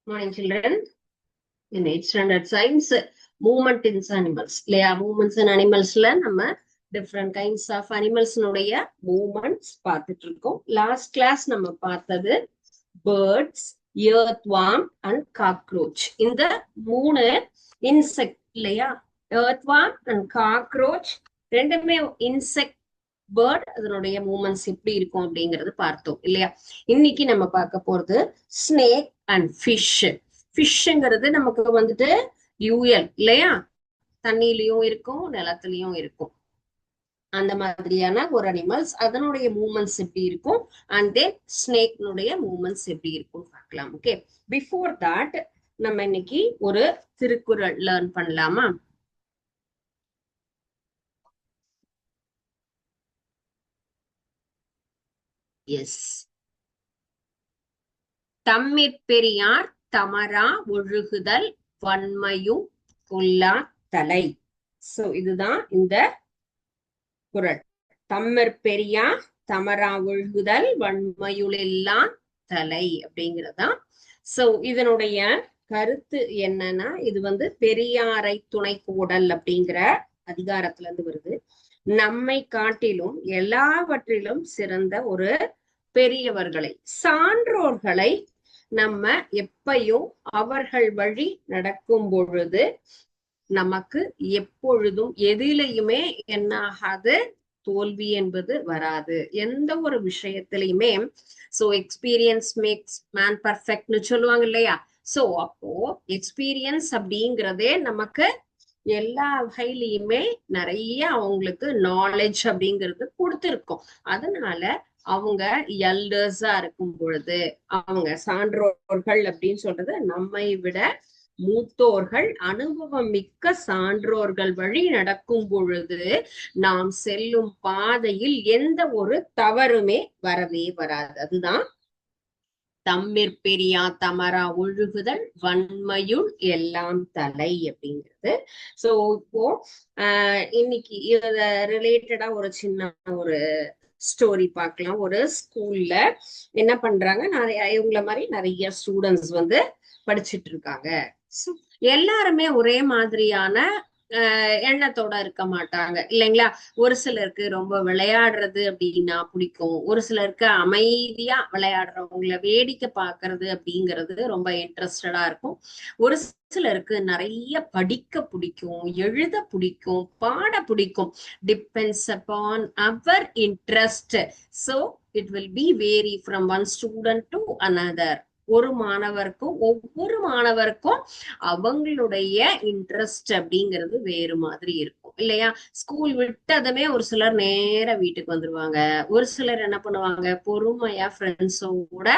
Morning, children. In 8th standard science, movement in animals. இல்லையா movements in animalsல நம்ம different kinds of animals உடைய movements பார்த்துட்டு இருக்கோம். Last class நம்ம பார்த்தது birds, earthworm and cockroach. இந்த மூணு இன்செக்ட் இல்லையா, earthworm and cockroach ரெண்டுமே இன்செக்ட் பேர்ட், அதனுடைய மூமெண்ட்ஸ் எப்படி இருக்கும் அப்படிங்கறது பார்த்தோம் இல்லையா. இன்னைக்கு நம்ம பார்க்க போறது ஸ்னேக் அண்ட் ஃபிஷ். ஃபிஷ்ங்கிறது நமக்கு வந்துட்டு யூஎல் இல்லையா, தண்ணியிலயும் இருக்கும் நிலத்திலயும் இருக்கும். அந்த மாதிரியான ஒரு அனிமல்ஸ், அதனுடைய மூமெண்ட்ஸ் எப்படி இருக்கும், அண்ட் தென் ஸ்னேக்னுடைய மூமெண்ட்ஸ் எப்படி இருக்கும் பார்க்கலாம். ஓகே, பிஃபோர் தட் நம்ம இன்னைக்கு ஒரு திருக்குறள் லேர்ன் பண்ணலாமா? எஸ். தம்மிற் பெரியார் தமரா ஒழுகுதல் வன்மையும் கொல்லா தலை. சோ இதுதான் இந்த குறள். தம்மிற் பெரியார் தமரா ஒழுகுதல் வன்மையுளெல்லாம் தலை அப்படிங்கிறதா. சோ இதனுடைய கருத்து என்னன்னா, இது வந்து பெரியாரை துணை கோடல் அப்படிங்கிற அதிகாரத்துல இருந்து வருது. நம்மை காட்டிலும் எல்லாவற்றிலும் சிறந்த ஒரு பெரியவர்களை, சான்றோர்களை நம்ம எப்பையும் அவர்கள் வழி நடக்கும் பொழுது நமக்கு எப்பொழுதும் எதிலையுமே என்னாகாது, தோல்வி என்பது வராது. எந்த ஒரு விஷயத்திலையுமே. சோ எக்ஸ்பீரியன்ஸ் மேக்ஸ் மேன் பர்ஃபெக்ட்னு சொல்லுவாங்க இல்லையா. சோ அப்போ எக்ஸ்பீரியன்ஸ் அப்படிங்கிறதே நமக்கு எல்லா வகையிலையுமே நிறைய அவங்களுக்கு நாலேஜ் அப்படிங்கிறது கொடுத்துருக்கோம். அதனால அவங்க எல்டர்ஸா இருக்கும் பொழுது, அவங்க சான்றோர்கள் அப்படின்னு சொல்றது நம்மை விட மூத்தோர்கள், அனுபவம் மிக்க சான்றோர்கள் வழி நடக்கும் பொழுது நாம் செல்லும் பாதையில் எந்த ஒரு தவறுமே வரவே வராது. அதுதான் தம்மிற் பெரியா தமரா ஒழுகுதல் வன்மையுள் எல்லாம் தலை அப்படிங்கிறது. சோ இப்போ இன்னைக்கு இத ரிலேட்டடா ஒரு சின்ன ஒரு ஸ்டோரி பார்க்கலாம். ஒரு ஸ்கூல்ல என்ன பண்றாங்க, இவங்கள மாதிரி நிறைய ஸ்டூடெண்ட்ஸ் வந்து படிச்சுட்டு இருக்காங்க. எல்லாருமே ஒரே மாதிரியான எண்ணத்தோட இருக்க மாட்டாங்க இல்லைங்களா. ஒரு சிலருக்கு ரொம்ப விளையாடுறது அப்படின்னா பிடிக்கும், ஒரு சிலருக்கு அமைதியா விளையாடுறவங்கள வேடிக்கை பார்க்கறது அப்படிங்கிறது ரொம்ப இன்ட்ரெஸ்டடா இருக்கும், ஒரு சிலருக்கு நிறைய படிக்க பிடிக்கும், எழுத பிடிக்கும், பாட பிடிக்கும். Depends upon our interest. So it will be vary from one student to another. ஒரு மாணவருக்கும் ஒவ்வொரு மாணவருக்கும் அவங்களுடைய இன்ட்ரெஸ்ட் அப்படிங்கிறது வேறு மாதிரி இருக்கும் இல்லையா. ஸ்கூல் விட்டதுமே ஒரு சிலர் நேர வீட்டுக்கு வந்துருவாங்க, ஒரு சிலர் என்ன பண்ணுவாங்க, பொறுமையா ஃப்ரெண்ட்ஸோட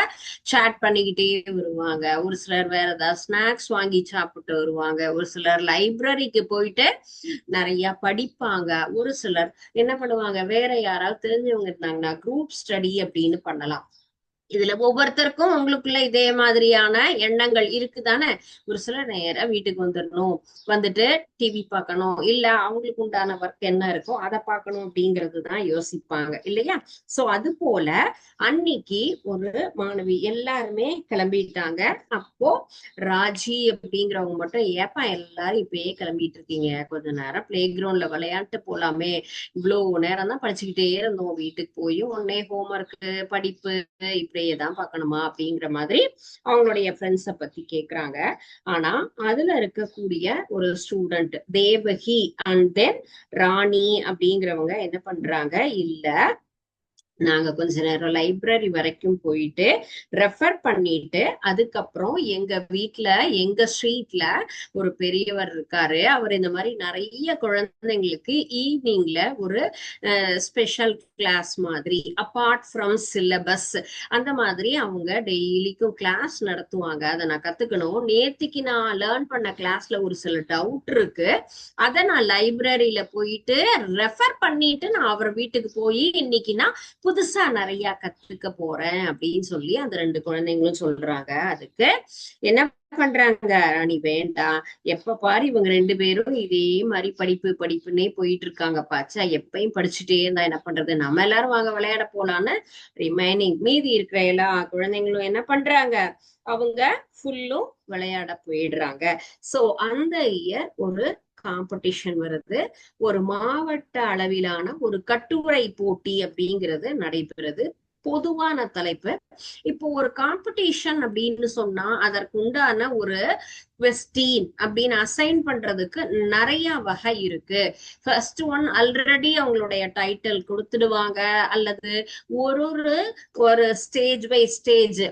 சாட் பண்ணிக்கிட்டே வருவாங்க, ஒரு சிலர் வேற ஏதாவது ஸ்நாக்ஸ் வாங்கி சாப்பிட்டு வருவாங்க, ஒரு சிலர் லைப்ரரிக்கு போயிட்டு நிறைய படிப்பாங்க, ஒரு சிலர் என்ன பண்ணுவாங்க, வேற யாராவது தெரிஞ்சவங்க இருந்தாங்கன்னா குரூப் ஸ்டடி அப்படின்னு பண்ணலாம். இதுல ஒவ்வொருத்தருக்கும் உங்களுக்குள்ள இதே மாதிரியான எண்ணங்கள் இருக்குதானே. ஒரு சிலர் நேரா வீட்டுக்கு வந்துடணும், வந்துட்டு டிவி பார்க்கணும், இல்ல அவங்களுக்கு உண்டான ஒர்க் என்ன இருக்கோ அதை பார்க்கணும் அப்படிங்கிறது தான் யோசிப்பாங்க இல்லையா. சோ அது போல அன்னைக்கு ஒரு மாணவி எல்லாருமே கிளம்பிட்டாங்க. அப்போ ராஜி அப்படிங்கிறவங்க மட்டும், ஏப்பா எல்லாரும் இப்பயே கிளம்பிட்டு இருக்கீங்க, கொஞ்ச நேரம் பிளே கிரவுண்ட்ல விளையாட்டு போலாமே, இவ்வளவு நேரம் தான் படிச்சுக்கிட்டே இருந்தோம், வீட்டுக்கு போய் உடனே ஹோம்ஒர்க்கு படிப்பு இப்படியேதான் பார்க்கணுமா அப்படிங்கிற மாதிரி அவங்களுடைய ஃப்ரெண்ட்ஸை பத்தி கேக்குறாங்க. ஆனா அதுல இருக்கக்கூடிய ஒரு ஸ்டூடெண்ட் தேவகி அண்ட் தென் ராணி அப்படிங்கிறவங்க என்ன பண்றாங்க, இல்ல நாங்க கொஞ்ச நேரம் லைப்ரரி வரைக்கும் போயிட்டு ரெஃபர் பண்ணிட்டு அதுக்கப்புறம் எங்க வீட்டுல எங்க ஸ்ட்ரீட்ல ஒரு பெரியவர் இருக்காரு, அவர் இந்த மாதிரி நிறைய குழந்தைங்களுக்கு ஈவினிங்ல ஒரு ஸ்பெஷல் கிளாஸ் மாதிரி அப்பார்ட் ஃப்ரம் சிலபஸ் அந்த மாதிரி அவங்க டெய்லிக்கும் கிளாஸ் நடத்துவாங்க, அதை நான் கத்துக்கணும். நேத்திக்கு நான் லேர்ன் பண்ண கிளாஸ்ல ஒரு சில டவுட் இருக்கு, அதை நான் லைப்ரரியில போயிட்டு ரெஃபர் பண்ணிட்டு நான் அவர் வீட்டுக்கு போய் இன்னைக்கு நான் புதுசா நிறைய கத்துக்க போறேன் அப்படின்னு சொல்லி அந்த 2 குழந்தைங்களும் சொல்றாங்க. அதுக்கு என்ன பண்றாங்க, ராணி வேண்டாம், எப்ப பாரு இவங்க 2 பேரும் இதே மாதிரி படிப்புன்னே போயிட்டு இருக்காங்க பாச்சா, எப்பயும் படிச்சுட்டே இருந்தா என்ன பண்றது, நம்ம எல்லாரும் வாங்க விளையாட போலான்னு மீதி இருக்கிற எல்லா குழந்தைங்களும் என்ன பண்றாங்க, அவங்க ஃபுல்லும் விளையாட போயிடுறாங்க. சோ அந்த இயர் ஒரு காம்படிஷன் வருது, ஒரு மாவட்ட அளவிலான ஒரு கட்டுரை போட்டி அப்படிங்கிறது நடைபெறுது. பொதுவான தலைப்பு. இப்போ ஒரு காம்படிஷன் அப்படின்னு சொன்னா அதற்கு உண்டான ஒரு கொஸ்டின் அப்படின்னு அசைன் பண்றதுக்கு நிறைய வகை இருக்கு. ஃபர்ஸ்ட் ஒன் ஆல்ரெடி அவங்களுடைய டைட்டில் கொடுத்துடுவாங்க, அல்லது ஒரு ஸ்டேஜ் பை ஸ்டேஜ்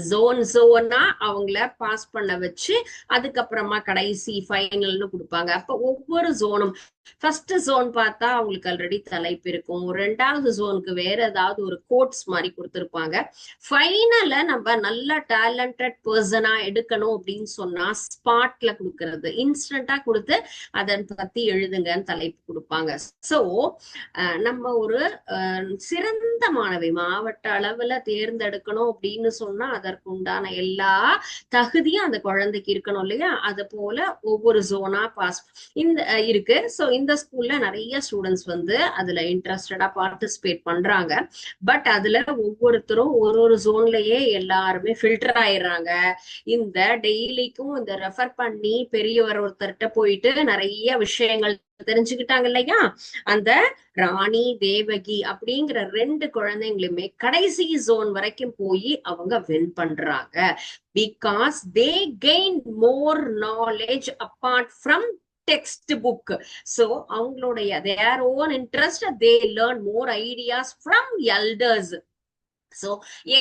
ஜோனா அவங்கள பாஸ் பண்ண வச்சு அதுக்கப்புறமா கடைசி ஃபைனல்னு கொடுப்பாங்க. அப்ப ஒவ்வொரு ஜோனும் ஃபர்ஸ்ட் ஜோன் பார்த்தா அவங்களுக்கு ஆல்ரெடி தலைப்பு இருக்கும், 2வது ஜோனுக்கு வேற ஏதாவது ஒரு கோட்ஸ் மாதிரி கொடுத்துருப்பாங்க. ஃபைனல நம்ம நல்ல டேலண்டட் பர்சனா எடுக்கணும் அப்படின்னு சொன்னா ஸ்பாட்ல கொடுக்கறது, இன்ஸ்டன்டா கொடுத்து அதை பத்தி எழுதுங்கன்னு தலைப்பு கொடுப்பாங்க. சோ நம்ம ஒரு சிறந்த மாணவி மாவட்ட அளவுல தேர்ந்தெடுக்கணும் அப்படின்னு சொன்னா அதற்கு உண்டான எல்லா தகுதியும் அந்த குழந்தைக்கு இருக்கணும் இல்லையா. அது போல ஒவ்வொரு ஜோனா பாஸ் இந்த இருக்கு. சோ இந்த ஸ்கூல்ல நிறைய ஸ்டூடெண்ட்ஸ் வந்து அதுல இன்ட்ரெஸ்டடா பார்ட்டிசிபேட் பண்றாங்க. பட் அதுல ஒவ்வொருத்தரும் ஒரு ஜோன்லயே எல்லாருமே ஃபில்டர் ஆயிடுறாங்க. இந்த டெய்லிக்கும் இந்த ரெஃபர் பண்ணி பெரியவர் ஒருத்தர்கிட்ட போயிட்டு நிறைய விஷயங்கள் தெரிஞ்சுக்கிட்டாங்க இல்லையா. அந்த ராணி தேவகி அப்படிங்கிற 2 குழந்தைங்களுமே கடைசி ஜோன் வரைக்கும் போய் அவங்க வின் பண்றாங்க. Because they gain more knowledge apart from text book. So அவங்களுடைய their own interest, they learn more ideas from elders. So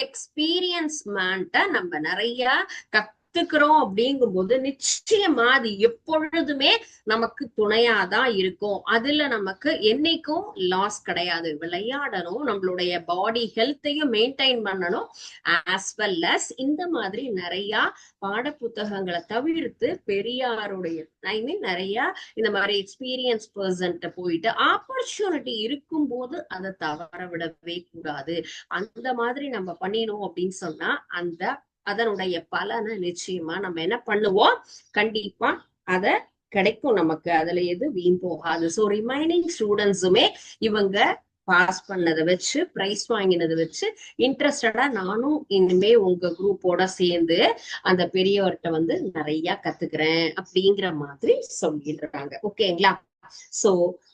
experience மேன்ட்ட நம்ம நிறைய கத்துக்கிறோம் அப்படிங்கும்போது நிச்சயமா அது எப்பொழுதுமே நமக்கு துணையாதான் இருக்கும். அதுல நமக்கு என்னைக்கும் லாஸ் கிடையாது. விளையாடணும், நம்மளுடைய பாடி ஹெல்த்தையும் மெயின்டைன் பண்ணணும், ஆஸ் வெல் அஸ் இந்த மாதிரி நிறைய பாட புத்தகங்களை தவிர்த்து பெரியாருடைய நிறைய இந்த மாதிரி எக்ஸ்பீரியன்ஸ் பர்சன்ட்ட போயிட்டு ஆப்பர்ச்சுனிட்டி இருக்கும் போது அதை தவற விடவே கூடாது. அந்த மாதிரி நம்ம பண்ணினோம் அப்படின்னு சொன்னா அதனுடைய பலனை நிச்சயமா நம்ம என்ன பண்ணுவோம், கண்டிப்பா அத கிடைக்கும் நமக்கு, அதுல எது வீண் போகாது. சோ ரிமைனிங் ஸ்டூடெண்ட்ஸுமே இவங்க பாஸ் பண்ணதை வச்சு பிரைஸ் வாங்கினதை வச்சு இன்ட்ரெஸ்டடா நானும் இனிமே உங்க குரூப்போட சேர்ந்து அந்த பெரியவர்கிட்ட வந்து நிறைய கத்துக்கிறேன் அப்படிங்கிற மாதிரி சொல்லிடுறாங்க. ஓகேங்களா. சோ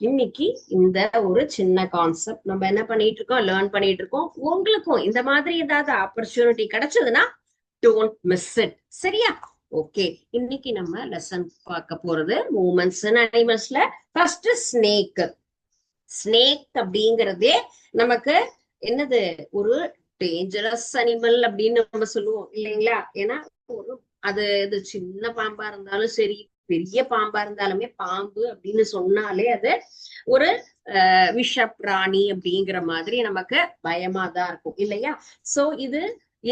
இன்னைக்கு இந்த ஒரு சின்ன கான்செப்ட் நம்ம என்ன பண்ணிட்டு இருக்கோம், லேர்ன் பண்ணிட்டு இருக்கோம். உங்களுக்கும் இந்த மாதிரி ஏதாவது ஆப்பர்ச்சுனிட்டி கிடைச்சதுன்னா டோன்ட் மிஸ் இட். சரியா? ஓகே, இன்னைக்கு நம்ம லெசன் பார்க்க போறது மூமெண்ட்ஸ் இன் அனிமல்ஸ்ல ஃபர்ஸ்ட் ஸ்னேக். ஸ்னேக் அப்படிங்கறதே நமக்கு என்னது, ஒரு டேஞ்சரஸ் அனிமல் அப்படின்னு நம்ம சொல்லுவோம் இல்லைங்களா. ஏன்னா அது சின்ன பாம்பா இருந்தாலும் சரி, பெரிய பாம்பா இருந்தாலுமே பாம்பு அப்படின்னு சொன்னாலே அது ஒரு விஷ பிராணி அப்படிங்கிற மாதிரி நமக்கு பயமா தான் இருக்கும் இல்லையா. சோ இது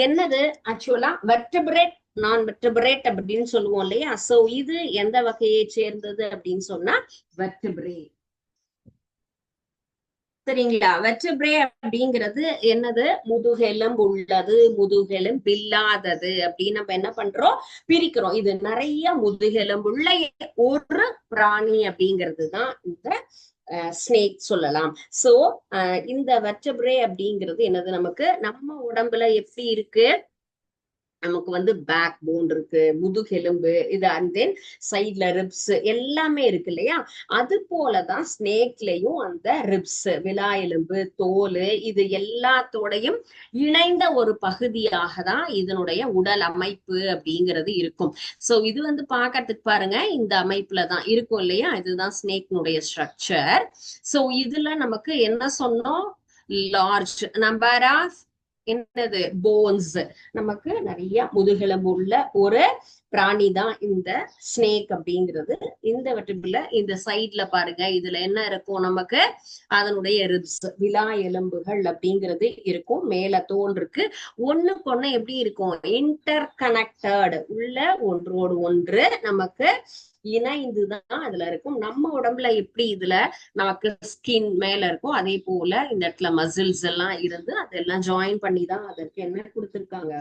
என்னது, ஆக்சுவலா வெர்டபிரேட் நான் வெர்டபிரேட் அப்படின்னு சொல்லுவோம் இல்லையா. சோ இது எந்த வகையை சேர்ந்தது அப்படின்னு சொன்னா வெர்டபிரே. சரிங்களா. வெர்டபிரே அப்படிங்கிறது என்னது, முதுகெலும்பு உள்ளது முதுகெலும்பு இல்லாதது அப்படின்னு நம்ம என்ன பண்றோம், பிரிக்கிறோம். இது நிறைய முதுகெலும்புள்ள ஒரு பிராணி அப்படிங்கிறது தான் இந்த ஸ்னேக் சொல்லலாம். சோ இந்த வெர்டபிரே அப்படிங்கிறது என்னது, நமக்கு நம்ம உடம்புல எப்படி இருக்கு, நமக்கு வந்து பேக் போன் இருக்கு, முதுகெலும்பு இது, அண்ட் தென் சைட்ல ரிப்ஸ் எல்லாமே இருக்கு இல்லையா. அது போலதான் ஸ்னேக்லயும் அந்த ரிப்ஸ், விலா எலும்பு, தோல், இது எல்லாத்தோடையும் இணைந்த ஒரு பகுதியாக தான் இதனுடைய உடல் அமைப்பு அப்படிங்கிறது இருக்கும். சோ இது வந்து பாக்கிறதுக்கு பாருங்க இந்த அமைப்புலதான் இருக்கும் இல்லையா. இதுதான் ஸ்னேக்னுடைய ஸ்ட்ரக்சர். சோ இதுல நமக்கு என்ன சொன்னோம், லார்ஜ் நம்பர் ஆஃப் என்னது போன்ஸ், நமக்கு நிறைய முதுகெலும்பு உள்ள ஒரு பிராணி தான் இந்த ஸ்னேக் அப்படிங்கிறது. இந்த வெர்டிபிள்ல இந்த சைட்ல பாருங்க, இதுல என்ன இருக்கும், நமக்கு அதனுடைய ரிப்ஸ், விலா எலும்புகள் அப்படிங்கிறது இருக்கும். மேல தோல் இருக்கு, ஒண்ணுக்கு ஒண்ணு எப்படி இருக்கும், இன்டர் கனெக்டட், உள்ள ஒன்றோடு ஒன்று நமக்கு இணைந்துதான் அதுல இருக்கும். நம்ம உடம்புல எப்படி இதுல நமக்கு ஸ்கின் மேல இருக்கும், அதே போல இந்த இடத்துல மசில்ஸ் எல்லாம் இருந்து அதெல்லாம் ஜாயின் பண்ணி தான் அதற்கு என்ன கொடுத்திருக்காங்க,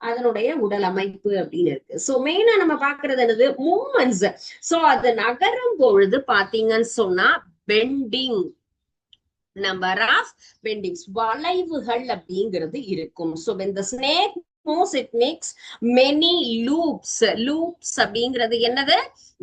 அதனுடைய உடல் அமைப்பு அப்படின்னு இருக்கு. சோ மெயினா நம்ம பாக்குறது என்னது, மூமெண்ட்ஸ். சோ அது நகரும் பொழுது பாத்தீங்கன்னு சொன்னா பெண்டிங், நம்பர் ஆஃப் பெண்டிங்ஸ், வளைவுகள் அப்படிங்கிறது இருக்கும். So when the snake moves it makes many loops. Loops அப்படிங்கிறது என்னது,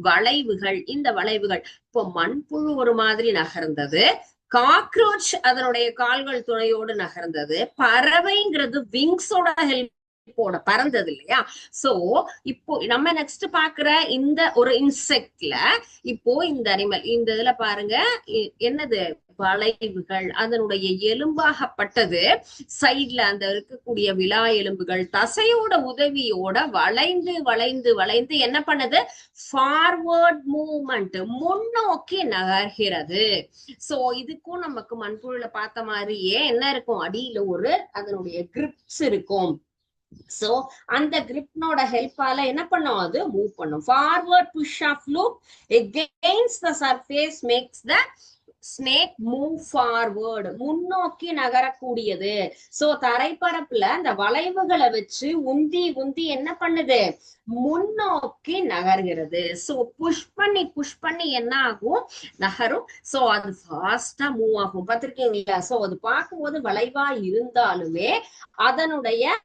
வளைவுகள். இந்த வளைவுகள் இப்போ மண்புழு ஒரு மாதிரி நகர்ந்தது, காக்ரோச் அதனுடைய கால்கள் துணையோடு நகர்ந்தது, பறவைங்கிறது விங்ஸோட ஹெல்ப் போட பறந்தது இல்லையா. சோ இப்போ நம்ம நெக்ஸ்ட் பாக்குற இந்த ஒரு இன்செக்ட்ல, இப்போ இந்த அனிமல் இந்த இதுல பாருங்க என்னது, வளைவுகள். அதனுடைய எலும்பாகப்பட்டது சைட்ல அந்த இருக்கக்கூடிய விலா எலும்புகள் தசையோட உதவியோட வளைந்து வளைந்து வளைந்து என்ன பண்ணுது, ஃபார்வர்ட் மூவ்மெண்ட், முன்னோக்கி நகர்கிறது. சோ இதுக்கும் நமக்கு மண்புழுல பார்த்த மாதிரியே என்ன இருக்கும், அடியில ஒரு அதனுடைய கிரிப்ஸ் இருக்கும். சோ அந்த கிரிப்னோட ஹெல்ப்பால என்ன பண்ணும், அது மூவ் பண்ணும். Forward push of loop against the surface makes the snake move forward. முன்னோக்கி நகரக்கூடியது. சோ தரைப்பரப்புல அந்த வளைவுகளை வச்சு உந்தி உந்தி என்ன பண்ணுது, முன்னோக்கி நகர்கிறது. சோ புஷ் பண்ணி என்ன ஆகும், நகரும். சோ அது ஃபாஸ்டா மூவ் ஆகும். பார்த்திருக்கீங்களா. சோ அது பார்க்கும்போது வளைவா இருந்தாலுமே அதனுடைய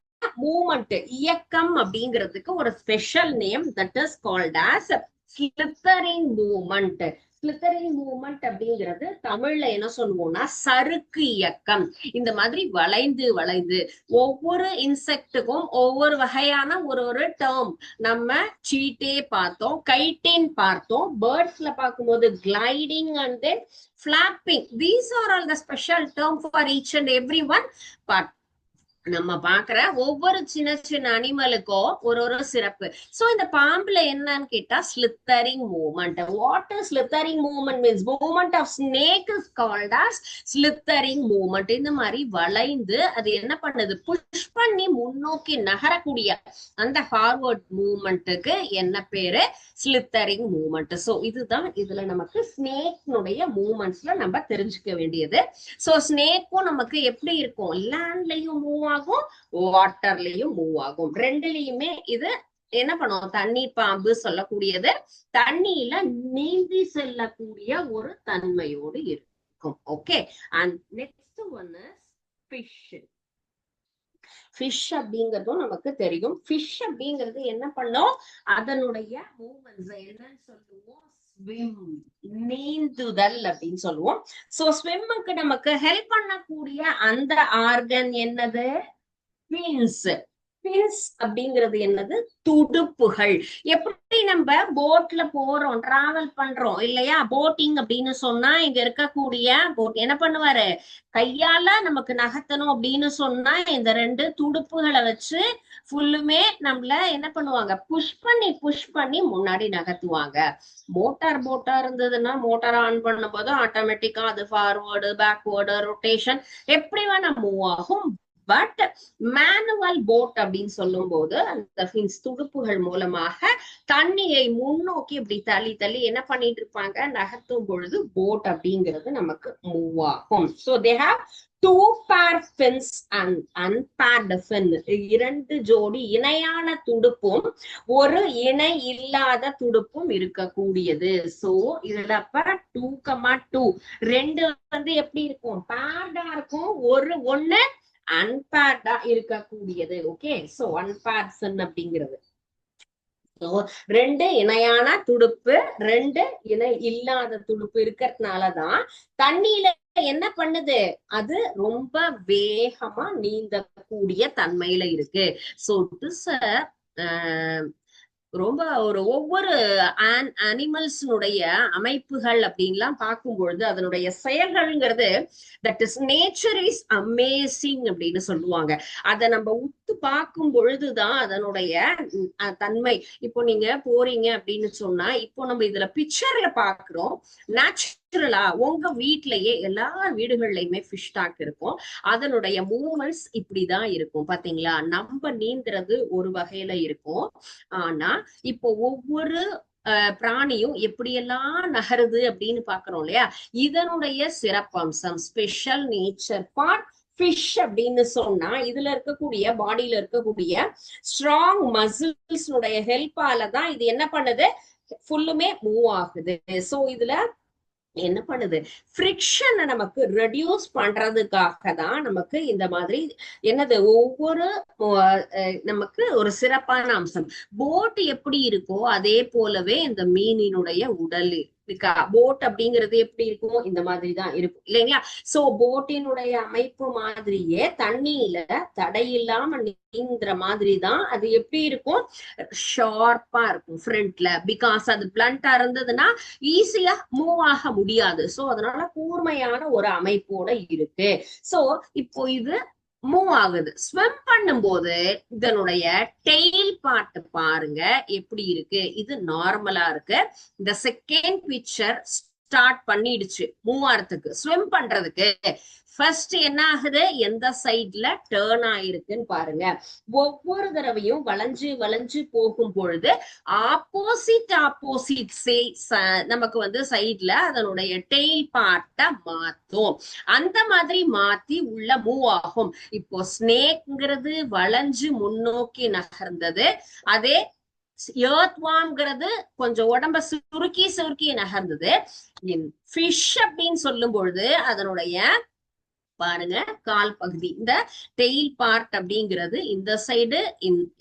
மூமெண்ட், இயக்கம் அப்படிங்கிறதுக்கு ஒரு special name, that is called as slithering movement. Slithering movement அப்படிங்கிறது தமிழ்ல என்ன சொல்லுவோம்னா சறுக்கு இயக்கம். இந்த மாதிரி வளைந்து வளைந்து ஒவ்வொரு இன்செக்டுக்கும் ஒவ்வொரு வகையான ஒரு டேர்ம். நம்ம சீட்டே பார்த்தோம், கைட்டின் பார்த்தோம், பேர்ட்ஸ்ல பார்க்கும்போது gliding and then flapping. These are all the special term for each and every one. But நம்ம பாக்குற ஒவ்வொரு சின்ன சின்ன அனிமலுக்கும் ஒரு சிறப்பு. சோ இந்த பாம்புல என்னன்னு கேட்டா slithering movement. What is slithering movement means, movement of snake is called as slithering movement. இந்த மாதிரி வளைந்து அது என்ன பண்ணுது, புஷ் பண்ணி முன்னோக்கி நகரக்கூடிய அந்த ஃபார்வர்ட் மூவ்மெண்ட்டுக்கு என்ன பேரு, ஸ்லித்தரிங் மூவ்மெண்ட். சோ இதுதான் இதுல நமக்கு ஸ்னேக்னுடைய மூவ்மெண்ட்ஸ்ல நம்ம தெரிஞ்சுக்க வேண்டியது. சோ ஸ்னேக்கும் நமக்கு எப்படி இருக்கும், லேண்ட்லயும் மூவ் ஆகும், வாட்டர்லயும் மூவ் ஆகும். ரெண்டுலயுமே இது என்ன பண்ணும், தண்ணீர் பாம்பு சொல்லக்கூடியது தண்ணியில நீந்தி செல்லக்கூடிய ஒரு தன்மையோடு இருக்கும். Okay. And next one is fish. Fish அப்படிங்கிறதும் நமக்கு தெரியும். ஃபிஷ் அப்படிங்கிறது என்ன பண்ணும், அதனுடைய மூவ்மெண்ட்ஸ் என்னன்னு சொல்லுவோம், ஸ்விம், நீந்துதல் அப்படின்னு சொல்லுவோம். சோ ஸ்விம்முக்கு நமக்கு ஹெல்ப் பண்ணக்கூடிய அந்த ஆர்கன் என்னது, ஃபின்ஸ். ஃபின்ஸ் அப்படிங்கிறது என்னது, துடுப்புகள். எப்படி நம்ம போட்ல போறோம், டிராவல் பண்றோம் இல்லையா, போட்டிங் அப்படின்னு சொன்னா இங்க இருக்கக்கூடிய போட் என்ன பண்ணுவாரு, கையால நமக்கு நகர்த்தணும் அப்படின்னு சொன்னா இந்த ரெண்டு துடுப்புகளை வச்சு ஃபுல்லுமே நம்மள என்ன பண்ணுவாங்க, புஷ் பண்ணி முன்னாடி நகர்த்துவாங்க. மோட்டார் போட்டா இருந்ததுன்னா மோட்டார் ஆன் பண்ணும் போது ஆட்டோமேட்டிக்கா அது ஃபார்வர்டு பேக்வேர்டு ரொட்டேஷன் எப்படி வேணா மூவ் ஆகும். பட் மேனுவல் போட் அப்படின்னு சொல்லும் போது அந்த ஃபின்ஸ் துடுப்புகள் மூலமாக தண்ணியை முன்னோக்கி இப்படி தள்ளி தள்ளி என்ன பண்ணிட்டு இருப்பாங்க, நகர்த்தும் பொழுது போட் அப்படிங்கிறது நமக்கு மூவ் ஆகும். So they have two pair fins and unpaired fin. இரண்டு ஜோடி இணையான துடுப்பும் ஒரு இணை இல்லாத துடுப்பும் இருக்கக்கூடியது. சோ இதுல அப்ப 2,2 ரெண்டு எப்படி இருக்கும், பேர்டா இருக்கும், ஒண்ணு அன்பேர்டா இருக்கக்கூடியது. ஓகே. சோ அன்பேர்ட் ஃபின் அப்படிங்கிறது ரெண்டு இணையான துடுப்பு, ரெண்டு இணை இல்லாத துடுப்பு இருக்கிறதுனாலதான் தண்ணியில என்ன பண்ணுது, அது ரொம்ப வேகமா நீந்தக்கூடிய தன்மையில இருக்கு. சோ இட்ஸ் ரொம்ப ஒவ்வொரு அனிமல்ஸ்னுடைய அமைப்புகள் அப்படின்லாம் பார்க்கும் பொழுது அதனுடைய செயல்கள்ங்கிறது that is nature is amazing அப்படின்னு சொல்லுவாங்க. அதை நம்ம உத்து பார்க்கும் பொழுதுதான் அதனுடைய தன்மை. இப்போ நீங்க போறீங்க அப்படின்னு சொன்னா, இப்போ நம்ம இதுல பிக்சர்ல பாக்குறோம், நேச்சுரலா உங்க வீட்லயே எல்லா வீடுகள்லயுமே ஃபிஷ் டாக் இருக்கும். அதனுடைய மூவ்மெண்ட்ஸ் இப்படிதான் இருக்கும். பாத்தீங்களா, நம்ம நீந்துறது ஒரு வகையில இருக்கும். ஆனா இப்போ ஒவ்வொரு பிராணியும் எப்படியெல்லாம் நகருது அப்படின்னு பாக்குறோம் இல்லையா? இதனுடைய சிறப்பம்சம் ஸ்பெஷல் நேச்சர் ஃபார் ஃபிஷ் அப்படின்னு சொன்னா, இதுல இருக்கக்கூடிய பாடியில இருக்கக்கூடிய ஸ்ட்ராங் மசில்ஸ் ஹெல்ப்பால தான் இது என்ன பண்ணுது, ஃபுல்லுமே மூவ் ஆகுது. சோ இதுல என்ன பண்ணுது, ஃப்ரிக்ஷனை நமக்கு ரெடியூஸ் பண்றதுக்காக தான் நமக்கு இந்த மாதிரி என்னது ஒவ்வொரு நமக்கு ஒரு சிறப்பான அம்சம். போட் எப்படி இருக்கோ அதே போலவே இந்த மீனினுடைய உடல் இருக்கா. போட் அப்படிங்கிறது எப்படி இருக்கும், இந்த மாதிரி தான் இருக்கும் இல்லைங்களா? சோ போட்டினுடைய அமைப்பு மாதிரியே தண்ணியில தடையில்லாம நீங்கிற மாதிரி தான் அது எப்படி இருக்கும், ஷார்ப்பா இருக்கும் ஃப்ரண்ட்ல. பிகாஸ் அது பிளண்டா இருந்ததுன்னா ஈஸியா மூவ் ஆக முடியாது. சோ அதனால கூர்மையான ஒரு அமைப்போட இருக்கு. சோ இப்போ இது மூவ் ஆகுது. ஸ்விம் பண்ணும்போது இதனுடைய டெய்ல் பார்ட் பாருங்க எப்படி இருக்கு. இது நார்மலா இருக்கு. இந்த செகண்ட் பிக்சர் ஸ்டார்ட் பண்ணிடுச்சு மூவ் ஆறதுக்கு, ஸ்விம் பண்றதுக்கு. ஃபர்ஸ்ட் என்ன ஆகுது, எந்த சைட்ல டேர்ன் ஆயிருக்குன்னு பாருங்க. ஒவ்வொரு தடவையும் வளைஞ்சு வளைஞ்சு போகும் பொழுது ஆப்போசிட் நமக்கு வந்து சைட்ல அதனுடைய டெய்ல் பார்ட்ட மாத்தும். அந்த மாதிரி மாத்தி உள்ள மூவ் ஆகும். இப்போ ஸ்னேக்ங்கிறது வளைஞ்சு முன்னோக்கி நகர்ந்தது. அதே ஏர்த்வார்ம்ங்கிறது கொஞ்சம் உடம்ப சுருக்கி சுருக்கி நகர்ந்தது. ஃபிஷ் அப்படின்னு சொல்லும் பொழுது அதனுடைய பாருங்க கால் பகுதி, இந்த டெய்ல் பார்ட் அப்படிங்கிறது இந்த சைடு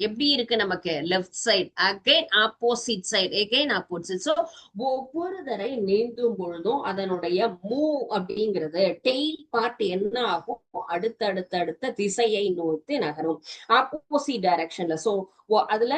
எப்படி இருக்கு நமக்கு, left side again opposite side again opposite. So ஒவ்வொரு தடவை நீந்தும் பொழுதும் அதனுடைய மூவ் அப்படிங்கிறது டெய்ல் பார்ட் என்ன ஆகும், அடுத்த திசையை நோக்கி நகரும் ஆப்போசிட் டைரக்ஷன்ல. சோ அதுல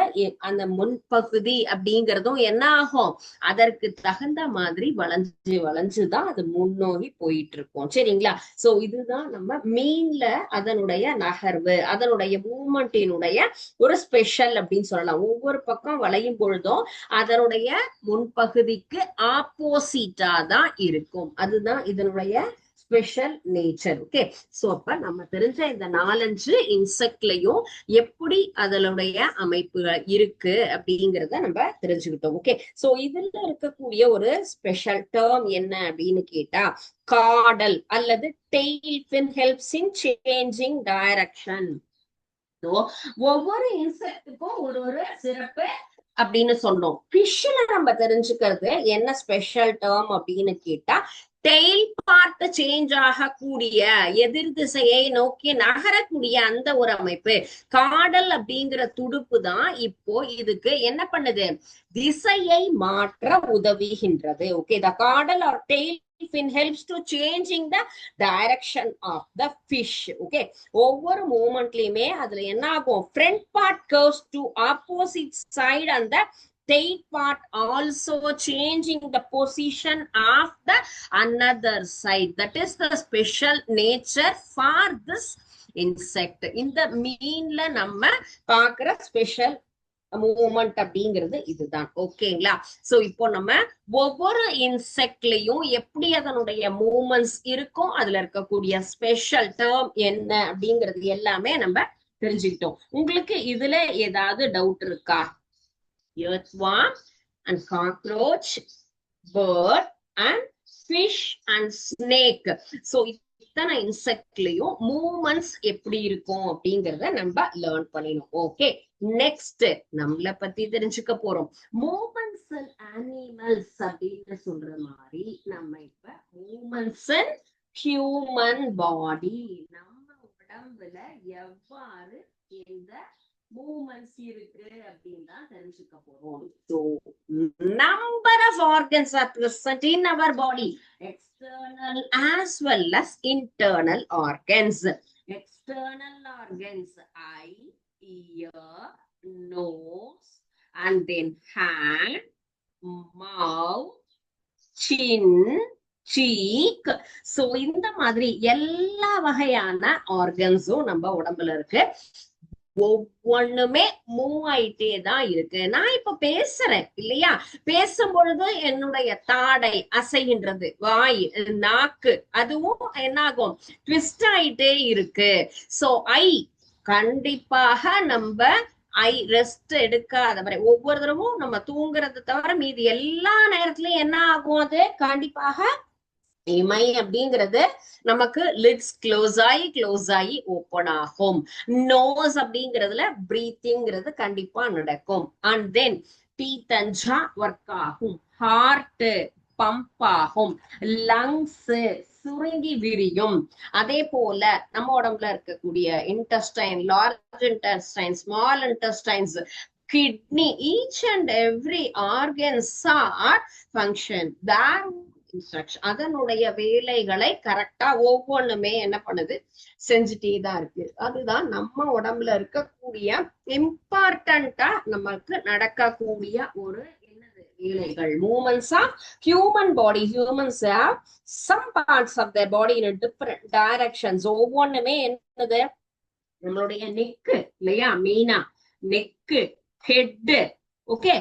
அந்த முன்பகுதி அப்படிங்கிறதும் என்ன ஆகும், அதற்கு தகுந்த மாதிரி வளைஞ்சு வளைஞ்சுதான் அது முன்னோக்கி போயிட்டு இருக்கும். சரிங்களா? சோ இதுதான் நம்ம மீன்ல அதனுடைய நகர்வு, அதனுடைய மூவ்மெண்டினுடைய ஒரு ஸ்பெஷல் அப்படின்னு சொல்லலாம். ஒவ்வொரு பக்கம் வளையும் பொழுதும் அதனுடைய முன்பகுதிக்கு ஆப்போசிட்டா தான் இருக்கும். அதுதான் இதனுடைய ஸ்பெஷல் நேச்சர். ஓகே, சோ அப்ப நம்ம தெரிஞ்ச இந்த 4-5 இன்செக்ட்லயும் எப்படி அதனுடைய அமைப்புகள் இருக்கு அப்படிங்கறத நம்ம தெரிஞ்சுக்கிட்டோம். ஓகே, சோ இதுல இருக்கக்கூடிய ஒரு ஸ்பெஷல் டேர்ம் என்ன அப்படின்னு கேட்டா, காடல் அல்லது tail fin helps in changing direction. ஒவ்வொரு இன்செக்டுக்கும் ஒரு ஒரு சிறப்பு அப்படின்னு சொன்னோம். ஃபிஷ்ல நம்ம தெரிஞ்சுக்கிறது என்ன ஸ்பெஷல் டேர்ம் அப்படின்னு கேட்டா, டெய்ல் பார்ட் சேஞ்ச் ஆகக்கூடிய எதிர் திசையை நோக்கி நகரக்கூடிய அந்த ஒரு அமைப்பு. காடல் அப்படிங்கிற துடுப்பு தான் இப்போ இதுக்கு என்ன பண்ணுது, திசையை மாற்ற உதவுகின்றது. Okay, the caudal or tail fin helps to changing the direction of the fish. Okay, ஒவ்வொரு மூவ்மெண்ட்லயுமே அதுல என்ன ஆகும், front part curves to opposite side and the tail part also changing the position of the another side. That is the special nature for this insect. இந்த மீன்ல நம்ம பார்க்கிற special movement அப்படிங்கிறது இதுதான். ஓகேங்களா? சோ இப்போ நம்ம ஒவ்வொரு இன்செக்ட்லயும் எப்படி அதனுடைய மூவ்மெண்ட்ஸ் இருக்கும், அதுல இருக்கக்கூடிய ஸ்பெஷல் டேர்ம் என்ன அப்படிங்கிறது எல்லாமே நம்ம தெரிஞ்சுக்கிட்டோம். உங்களுக்கு இதுல ஏதாவது டவுட் இருக்கா? earthworm and cockroach, bird and fish and snake. So இத்தனை இன்செக்ட்லயும் மூவ்மெண்ட்ஸ் எப்படி இருக்கும் அப்படிங்கறத நம்ம லேர்ன் பண்ணினோம். ஓகே, நெக்ஸ்ட் நம்மள பத்தி தெரிஞ்சுக்க போறோம். மூவ்மெண்ட்ஸ் அண்ட் அனிமல்ஸ் அப்படின்னு சொல்ற மாதிரி நம்ம இப்ப மூவ்மெண்ட்ஸ் அண்ட் ஹியூமன் பாடி, நம்ம உடம்புல எவ்வாறு இந்த மூவ்மெண்ட்ஸ் இருக்கு அப்படின்னு தான் தெரிஞ்சுக்க போறோம். So number of organs are present in our body, external as well as internal organs. External organs, eye, ear, nose, and then hand, mouth, chin, cheek. So இந்த மாதிரி எல்லா வகையான ஆர்கன்ஸும் நம்ம உடம்புல இருக்கு. ஒவ்வொன்னுமே மூவ் ஆயிட்டே தான் இருக்கு. நான் இப்ப பேசுறேன் இல்லையா, பேசும் பொழுது என்னுடைய தாடை அசைகின்றது, வாய், நாக்கு அதுவும் என்னாகும், ட்விஸ்ட் ஆயிட்டே இருக்கு. சோ ஐ கண்டிப்பாக நம்ம ரெஸ்ட் எடுக்காத வரை ஒவ்வொரு தடவும் நம்ம தூங்குறது தவிர மீதி எல்லா நேரத்திலயும் என்ன ஆகும், அது கண்டிப்பாக இமை அப்படிங்கிறது நமக்கு லிட்ஸ் க்ளோஸ் ஆகி ஓப்பன் ஆகும். நோஸ் அப்படிங்கிறதுல பிரீத்திங்கிறது கண்டிப்பா நடக்கும். And then teeth and jaw work ஆகும். ஹார்ட் பம்ப் ஆகும். லங்ஸ் சுருங்கி விரியும். அதே போல நம்ம உடம்புல இருக்கக்கூடிய intestine, large intestine, small intestines, kidney, each and every organs are function their instruction. அதனுடைய வேலைகளை கரெக்டா ஒவ்வொன்றுமே என்ன பண்ணுது, செஞ்சுட்டே தான் இருக்கு. அதுதான் நம்ம உடம்புல இருக்கக்கூடிய இம்பார்ட்டண்டா நமக்கு நடக்கக்கூடிய ஒரு வேலைகள். Movements of human body. Humans have some parts of their body in a different directions. ஒவ்வொன்றுமே என்னது, நம்மளுடைய நெக்கு இல்லையா, மெயினா நெக்கு, ஹெட். ஓகே,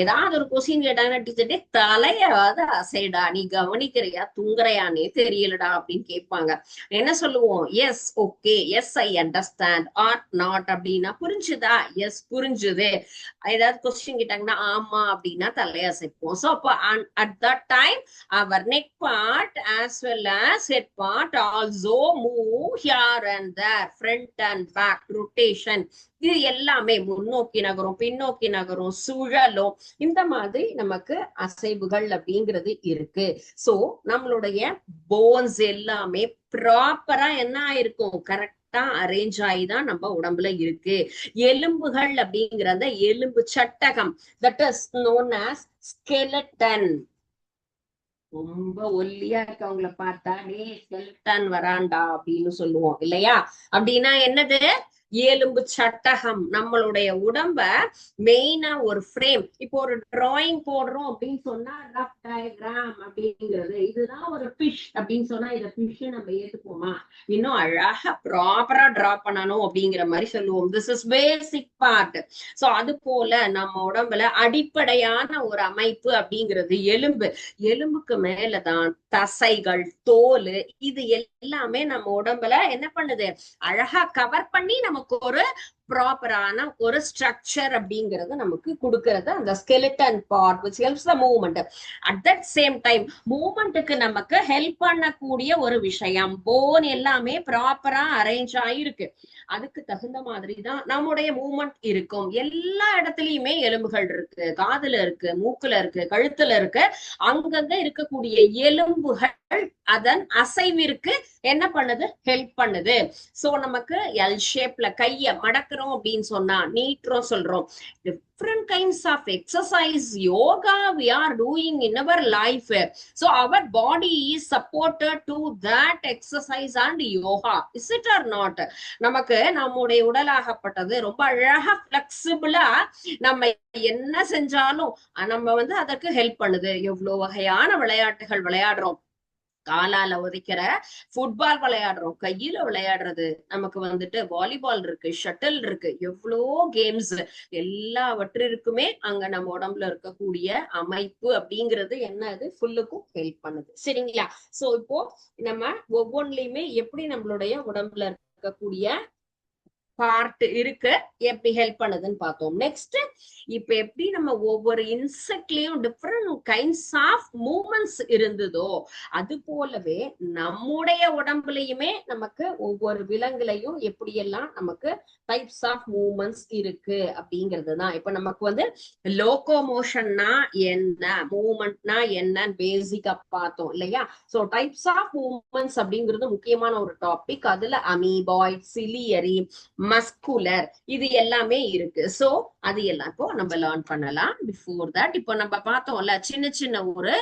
ஏதாவது ஒரு கொஸ்டின் கேட்டாங்கன்னா டீச்சர்டே தலையாவது அசைடா, நீ கவனிக்கிறியா தூங்குறையானே தெரியலடா அப்படின்னு கேட்பாங்க. என்ன சொல்லுவோம், yes okay, yes I understand, or not அப்படின்னா புரிஞ்சுதா, எஸ் புரிஞ்சுது. ஏதாவது கொஸ்டின் கேட்டாங்கன்னா ஆமா அப்படின்னா தலையசைப்போம். ஸோ அப்போ at that time our neck part as well as head part also move here and there, front and back, rotation. இது எல்லாமே முன்னோக்கி நகரும், பின்னோக்கி நகரும், சுழலும். இந்த மாதிரி நமக்கு அசைவுகள் அப்படிங்கிறது இருக்கு. சோ நம்மளுடைய போன்ஸ் எல்லாமே ப்ராப்பரா என்ன ஆயிருக்கும், கரெக்டா அரேஞ்ச் ஆகிதான் நம்ம உடம்புல இருக்கு. எலும்புகள் அப்படிங்கிற அந்த எலும்பு சட்டகம், that is known as skeleton. ரொம்ப ஒல்லியா இருக்கவங்களை பார்த்தா டே ஸ்கெலட்டன் வராண்டா அப்படின்னு சொல்லுவோம் இல்லையா. அப்படின்னா என்னது, எலும்பு சட்டகம். நம்மளுடைய உடம்ப மெயினா ஒரு ஃப்ரேம். இப்போ ஒரு டிராயிங் போடுறோம் அப்படின்னு சொன்னா ரஃப் டயக்ராம் அப்படிங்கிறது, இதுதான் ஒரு ஃபிஷ் அப்படின்னு சொன்னா இத ஃபிஷ் நம்ம ஏத்துப்போமா, இன்னும் அழகா ப்ராப்பரா டிரா பண்ணணும் அப்படிங்கிற மாதிரி சொல்லுவோம். This is basic part. So அது போல நம்ம உடம்புல அடிப்படையான ஒரு அமைப்பு அப்படிங்கிறது எலும்பு. எலும்புக்கு மேலதான் தசைகள், தோல், இது எல்லாமே நம்ம உடம்புல என்ன பண்ணுது, அழகா கவர் பண்ணி நமக்கு ஒரு ப்ராப்பரான ஒரு ஸ்ட்ரக்சர் அப்படிங்கிறது நமக்கு கொடுக்கிறது அந்த skeleton part which helps the movement. at that same time மூவ்மெண்ட்டுக்கு நமக்கு ஹெல்ப் பண்ணக்கூடிய ஒரு விஷயம் போன் எல்லாமே ப்ராப்பரா அரேஞ்ச் ஆயிருக்கு. அதுக்கு தகுந்த மாதிரி தான் நம்முடைய மூவ்மெண்ட் இருக்கும். எல்லா இடத்துலயுமே எலும்புகள் இருக்கு, காதுல இருக்கு, மூக்குல இருக்கு, கழுத்துல இருக்கு. அங்கங்க இருக்கக்கூடிய எலும்புகள் அதன் அசைவிற்கு என்ன பண்ணுது, ஹெல்ப் பண்ணுது. சோ நமக்கு எல் ஷேப்ல கைய மடக்குறோம் அப்படின்னு சொன்னா நீட்டுறோம் சொல்றோம். different kinds of exercise yoga we are doing in our life. So our body is supported to that exercise and yoga, is it or not? நமக்கு நம்முடைய உடலாகப்பட்டது ரொம்ப அழகா பிளெக்சிபிளா நம்ம என்ன செஞ்சாலும் நம்ம அதற்கு ஹெல்ப் பண்ணுது. எவ்வளவு வகையான விளையாட்டுகள் விளையாடுறோம். காலால உதைக்கிற ஃபுட்பால் விளையாடுறோம், கையில விளையாடுறது, நமக்கு வாலிபால் இருக்கு, ஷட்டில் இருக்கு, எவ்வளோ கேம்ஸ். எல்லாவற்றிற்குமே அங்க நம்ம உடம்புல இருக்கக்கூடிய அமைப்பு அப்படிங்கிறது என்ன, அது ஃபுல்லுக்கும் ஹெல்ப் பண்ணுது. சரிங்களா. சோ இப்போ நம்ம ஒவ்வொன்றுலயுமே எப்படி நம்மளுடைய உடம்புல இருக்கக்கூடிய பார்ட் இருக்கு, எப்படி ஹெல்ப் பண்ணுதுன்னு பார்த்தோம். நெக்ஸ்ட் இப்ப எப்படி நம்ம ஒவ்வொரு இன்செக்ட்லயும் டிஃப்ரெண்ட் கைண்ட்ஸ் ஆஃப் மூவ்மெண்ட்ஸ் இருந்ததோ அது போலவே நம்முடைய உடம்புலயுமே நமக்கு ஒவ்வொரு விலங்குலையும் எப்படியெல்லாம் நமக்கு டைப்ஸ் ஆஃப் மூவ்மெண்ட்ஸ் இருக்கு அப்படிங்கிறது தான். இப்ப நமக்கு லோகோமோஷன்னா என்ன, மூவ்மெண்ட்னா என்னன்னு பேசிக்கா பார்த்தோம் இல்லையா. சோ டைப்ஸ் ஆஃப் மூவ்மெண்ட்ஸ் அப்படிங்கிறது முக்கியமான ஒரு டாபிக். அதுல அமீபாய்ட், சிலியரி, மஸ்குலர், இது எல்லாமே இருக்கு. சோ அது எல்லாம் இப்போ நம்ம லேர்ன் பண்ணலாம். பிஃபோர் தட் இப்போ நம்ம பார்த்தோம்ல சின்ன சின்ன ஒரு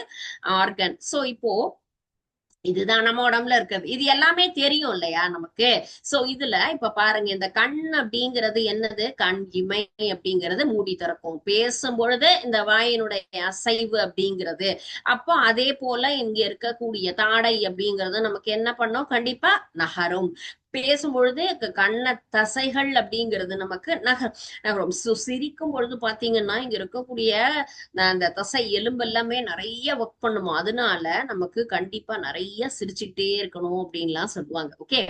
ஆர்கன். சோ இப்போ இதுதான் நம்ம உடம்புல இருக்கிறது. இது எல்லாமே தெரியும் இல்லையா நமக்கு. சோ இதுல இப்ப பாருங்க, இந்த கண் அப்படிங்கிறது என்னது, கண் இமை அப்படிங்கிறது மூடி திறக்கும். பேசும் பொழுது இந்த வாயினுடைய அசைவு அப்படிங்கிறது. அப்போ அதே போல இங்க இருக்கக்கூடிய தாடை அப்படிங்கிறது நமக்கு என்ன பண்ணும், கண்டிப்பா நகரும். பேசும் பொழுது கண்ண தசைகள் அப்படிங்கிறது நமக்கு நகரும். சிரிக்கும் பொழுது பாத்தீங்கன்னா இங்க இருக்கக்கூடிய அந்த தசை எலும்பு எல்லாமே நிறைய ஒர்க் பண்ணுமோ, அதனால நமக்கு கண்டிப்பா நிறைய சிரிச்சுக்கிட்டே இருக்கணும் அப்படின்லாம் சொல்லுவாங்க. Okay,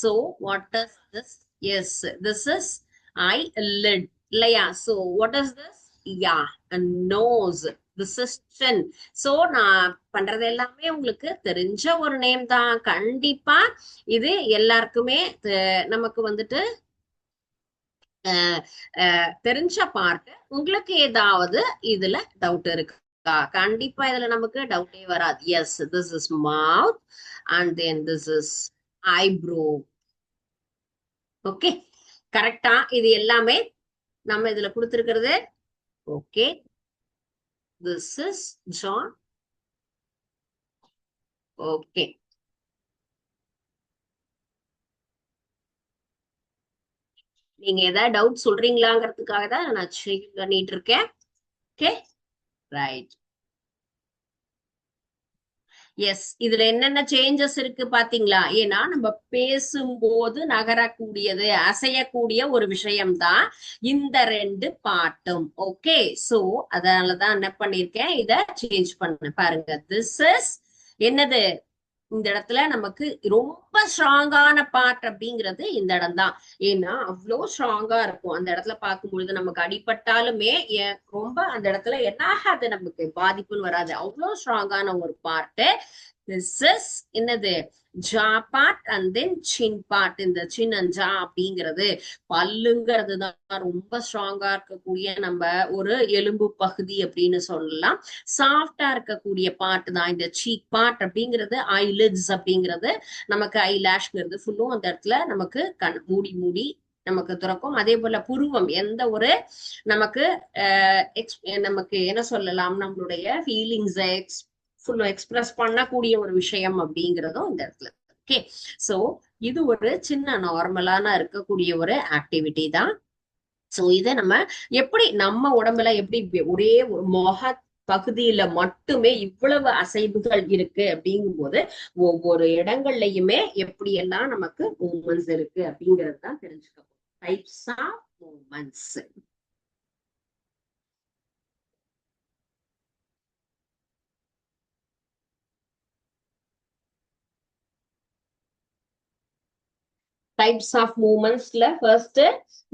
so what is this? Yes, this is eyelid இல்லையா? So what is this? Yeah, nose. This is chin. So நான் பண்றது எல்லாமே உங்களுக்கு தெரிஞ்ச ஒரு நேம் தான். கண்டிப்பா இது எல்லாருக்குமே நமக்கு வந்துட்டு தெரிஞ்ச பார்ட். உங்களுக்கு ஏதாவது இதுல டவுட் இருக்கா? கண்டிப்பா இதுல நமக்கு டவுட்டே வராது. Yes, this is mouth and then this is eyebrow. Okay, கரெக்டா? இது எல்லாமே நம்ம இதுல கொடுத்திருக்கிறது. Okay, this is jaw. Okay, நீங்க ஏதாவது டவுட் சொல்றீங்களாங்கிறதுக்காக தான் நான் செக் பண்ணிட்டு இருக்கேன். Okay, right. எஸ், இதுல என்னென்ன சேஞ்சஸ் இருக்கு பாத்தீங்களா? ஏன்னா நம்ம பேசும்போது நகரக்கூடியது, அசையக்கூடிய ஒரு விஷயம்தான் இந்த ரெண்டு பாட்டும். ஓகே, சோ அதனாலதான் என்ன பண்ணிருக்கேன், இத சேஞ்ச் பண்ண பாருங்க. திஸ் இஸ் என்னது? இந்த இடத்துல நமக்கு ரொம்ப ஸ்ட்ராங்கான பார்ட் அப்படிங்கிறது இந்த இடம் தான். ஏன்னா அவ்வளோ ஸ்ட்ராங்கா இருக்கும். அந்த இடத்துல பார்க்கும் பொழுது நமக்கு அடிபட்டாலுமே ரொம்ப அந்த இடத்துல என்ன ஆகாது, நமக்கு பாதிப்புன்னு வராது. அவ்வளோ ஸ்ட்ராங்கான ஒரு பார்ட். திஸ் இஸ் என்னது? Jaw part and then chin part. இந்த சின் அண்ட் ஜா அப்படிங்கிறது பல்லுங்கிறது தான் ரொம்ப ஸ்ட்ராங்கா இருக்கக்கூடிய நம்ம ஒரு எலும்பு பகுதி அப்படின்னு சொல்லலாம். சாஃப்டா இருக்கக்கூடிய பார்ட் தான் இந்த சீக் பார்ட் அப்படிங்கிறது. ஐலிட்ஸ் அப்படிங்கிறது நமக்கு, ஐலாஷ்ங்கிறது ஃபுல்லும் அந்த இடத்துல நமக்கு கண் மூடி மூடி நமக்கு துறக்கும். அதே போல புருவம் எந்த ஒரு நமக்கு நமக்கு என்ன சொல்லலாம், நம்மளுடைய ஃபீலிங்ஸ் எக்ஸ்பிரஸ் பண்ணக்கூடிய ஒரு விஷயம் அப்படிங்கிறதும் இந்த இடத்துல. ஓகே, சோ இது ஒரு சின்ன நார்மலான இருக்கக்கூடிய ஒரு ஆக்டிவிட்டி தான். சோ இத நம்ம எப்படி நம்ம உடம்புல எப்படி ஒரே ஒரு முக பகுதியில மட்டுமே இவ்வளவு அசைவுகள் இருக்கு அப்படிங்கும் போது ஒவ்வொரு இடங்கள்லயுமே எப்படி எல்லாம் நமக்கு மூமெண்ட்ஸ் இருக்கு அப்படிங்கிறது தான் தெரிஞ்சுக்கணும். Types of movements. Types of மூமெண்ட்ஸ்ல ஃபர்ஸ்ட்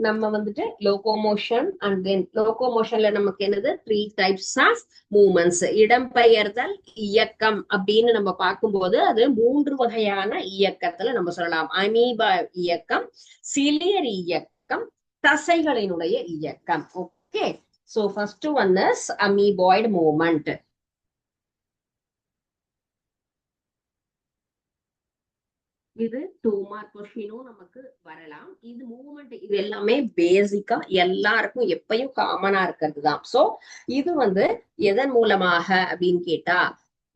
நம்ம வந்துட்டு லோகோமோஷன் அண்ட் தென் லோகோமோஷன்ல நமக்கு என்னது, 3 டைப்ஸ் ஆஃப் மூமெண்ட்ஸ். இடம்பெயர்தல், இயக்கம் அப்படின்னு நம்ம பார்க்கும்போது அது 3 வகையான இயக்கத்துல நம்ம சொல்லலாம். அமீபா இயக்கம், சிலியர் இயக்கம், தசைகளினுடைய இயக்கம். Okay, so first one is amoeboid movement. இது 2 மார்க் கொஸ்டினும் நமக்கு வரலாம். இது மூவ்மெண்ட், இது எல்லாமே பேசிக்கா எல்லாருக்கும் எப்பயும் காமனா இருக்கிறது தான். சோ இது வந்து எதன் மூலமாக அப்படின்னு கேட்டா,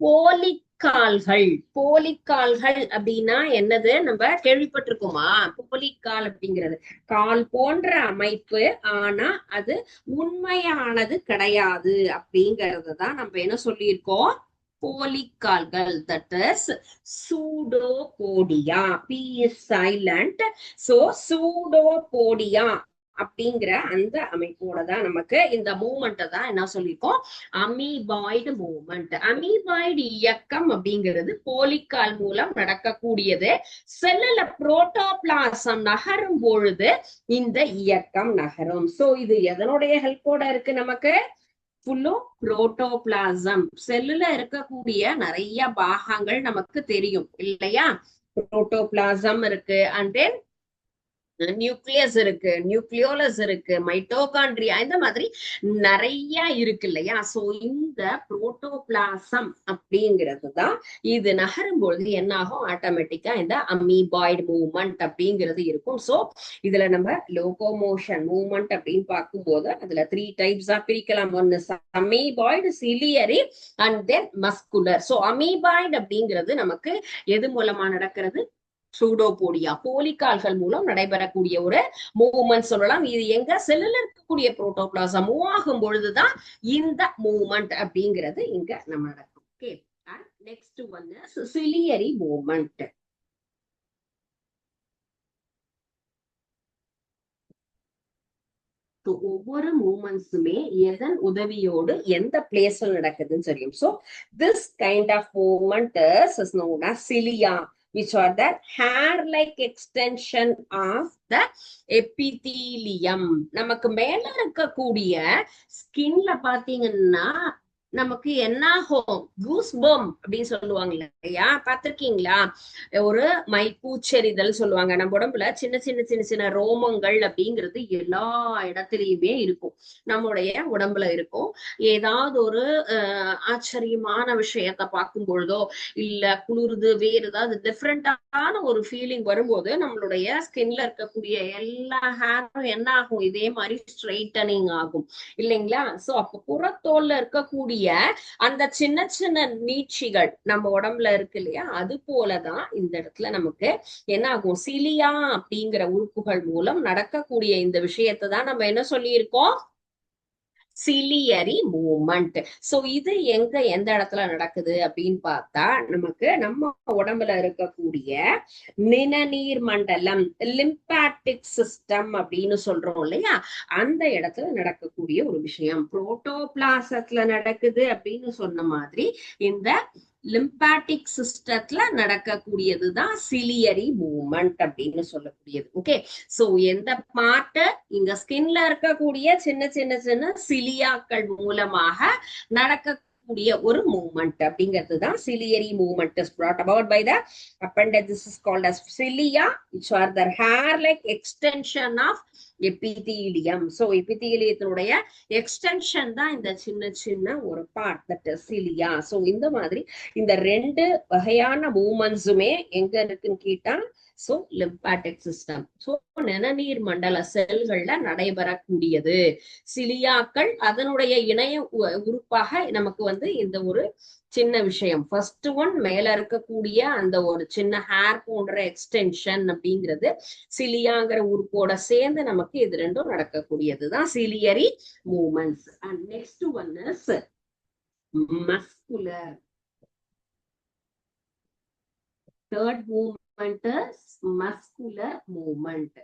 போலிக்கால்கள். போலிக்கால்கள் அப்படின்னா என்னது, நம்ம கேள்விப்பட்டிருக்கோமா? போலிக்கால் அப்படிங்கிறது கால் போன்ற அமைப்பு, ஆனா அது உண்மையானது கிடையாது அப்படிங்கறது தான் நம்ம என்ன சொல்லியிருக்கோம், போலிக்கால்கள். That is pseudopodia. P is silent. So pseudopodia அப்படிங்கிற அந்த அமைப்போட தான் நமக்கு இந்த மூமெண்ட் தான் என்ன சொல்லிருக்கோம், அமீபாய்டு மூமெண்ட். அமீபாய்டு இயக்கம் அப்படிங்கிறது போலிக்கால் மூலம் நடக்கக்கூடியது. செல்லுல புரோட்டோபிளாசம் நகரும் பொழுது இந்த இயக்கம் நகரும். சோ இது எதனுடைய ஹெல்ப்போட இருக்கு நமக்கு? ஃபுல்லும் புரோட்டோபிளாசம். செல்லுல இருக்கக்கூடிய நிறைய பாகங்கள் நமக்கு தெரியும் இல்லையா? புரோட்டோபிளாசம் இருக்கு, அண்ட் தென் நியூக்ளியஸ் இருக்கு, நியூக்ளியோலஸ் இருக்கு, மைட்டோகாண்ட்ரியா, இந்த மாதிரி நிறைய இருக்கு இல்லையா? சோ இந்த புரோட்டோபிளாசம் அப்படிங்கிறது தான் இது நகரும் பொழுது என்ன ஆகும், ஆட்டோமேட்டிக்கா இந்த அமீபாய்டு மூவ்மெண்ட் அப்படிங்கிறது இருக்கும். சோ இதுல நம்ம லோகோமோஷன் மூவ்மெண்ட் அப்படின்னு பார்க்கும்போது அதுல 3 டைப்ஸா பிரிக்கலாம். ஒன்னு amoeboid, ciliary and then muscular. So amoeboid அப்படிங்கிறது நமக்கு எது மூலமா நடக்கிறது? சூடோபோடியா, போலிக்கால்கள் மூலம் நடைபெறக்கூடிய ஒரு மூவ்மெண்ட் சொல்லலாம். இது எங்க? செல்லுல இருக்கக்கூடிய புரோட்டோபிளாசம் மூவ் ஆகும் பொழுதுதான் இந்த மூவ்மெண்ட் அப்படிங்கிறது இங்க நம்ம நடக்கும். Okay, next one ciliary movement. ஒவ்வொரு மூமெண்ட்ஸுமே எதன் உதவியோடு எந்த பிளேஸ்ல நடக்குதுன்னு தெரியும். So this kind of movement is known as cilia. which are the hair-like extension of the epithelium. நமக்கு மேல இருக்கக்கூடிய ஸ்கின்ல பாத்தீங்கன்னா நமக்கு என்ன ஆகும், கூஸ் பம் அப்படின்னு சொல்லுவாங்க இல்லையா, பார்த்திருக்கீங்களா? ஒரு மைப்பூச்செறிதல் சொல்லுவாங்க. நம்ம உடம்புல சின்ன சின்ன சின்ன சின்ன ரோமங்கள் அப்படிங்கிறது எல்லா இடத்துலயுமே இருக்கும், நம்முடைய உடம்புல இருக்கும். ஏதாவது ஒரு ஆச்சரியமான விஷயத்த பார்க்கும் பொழுதோ இல்ல குளிர்து வேறு ஏதாவது டிஃப்ரெண்டான ஒரு ஃபீலிங் வரும்போது நம்மளுடைய ஸ்கின்ல இருக்கக்கூடிய எல்லா ஹேரும் என்ன ஆகும், இதே மாதிரி ஸ்ட்ரைட்டனிங் ஆகும் இல்லைங்களா? சோ அப்ப புறத்தோல்ல இருக்கக்கூடிய அந்த சின்ன சின்ன நீட்சிகள் நம்ம உடம்புல இருக்கு இல்லையா, அது போலதான் இந்த இடத்துல நமக்கு என்ன ஆகும், சிலியா அப்படிங்கிற உறுப்புகள் மூலம் நடக்கக்கூடிய இந்த விஷயத்தை தான் நம்ம என்ன சொல்லியிருக்கோம், சிலியரி மூமெண்ட். சோ இது எந்த இடத்துல நடக்குது அப்படின்னு பார்த்தா நமக்கு நம்ம உடம்புல இருக்கக்கூடிய நிணநீர் மண்டலம், லிம்பாட்டிக் சிஸ்டம் அப்படின்னு சொல்றோம் இல்லையா, அந்த இடத்துல நடக்கக்கூடிய ஒரு விஷயம். புரோட்டோபிளாசத்துல நடக்குது அப்படின்னு சொன்ன மாதிரி இந்த லிம்பாட்டிக் சிஸ்டத்துல நடக்கக்கூடியதுதான் சிலியரி மூவ்மெண்ட் அப்படின்னு சொல்லக்கூடியது. ஓகே, சோ எந்த பார்ட் இங்க ஸ்கின்ல இருக்கக்கூடிய சின்ன சின்ன சின்ன சிலியாக்கள் மூலமாக நடக்கக்கூடிய ஒரு மூவ்மெண்ட் அப்படிங்கிறது தான் ciliary movement is brought about by the appendage. This is called as cilia, which are the hair like extension of epithelium. So epitheliumனுடைய எக்ஸ்டென்ஷன் தான் இந்த சின்ன சின்ன ஒரு part, that is cilia. So இந்த மாதிரி இந்த ரெண்டு வகையான மூவ்மெண்ட்ஸுமே எங்க இருக்குன்னு கேட்டா சோ லிம்பாட்டிக் சிஸ்டம், சோ நிணநீர் மண்டல செல்கள்ல நடைபெறக்கூடியது. சிலியாக்கள் அதனுடைய இணைய உறுப்பாக நமக்கு வந்து இந்த ஒரு சின்ன விஷயம், ஃபர்ஸ்ட் ஒன் மேல இருக்கக்கூடிய அந்த ஒரு சின்ன ஹேர் போன்ற எக்ஸ்டென்ஷன் அப்படிங்கிறது சிலியாங்கிற உறுப்போட சேர்ந்து நமக்கு இது ரெண்டும் நடக்கக்கூடியதுதான் ciliary movements. And next one is muscular. Third movement is muscular movement.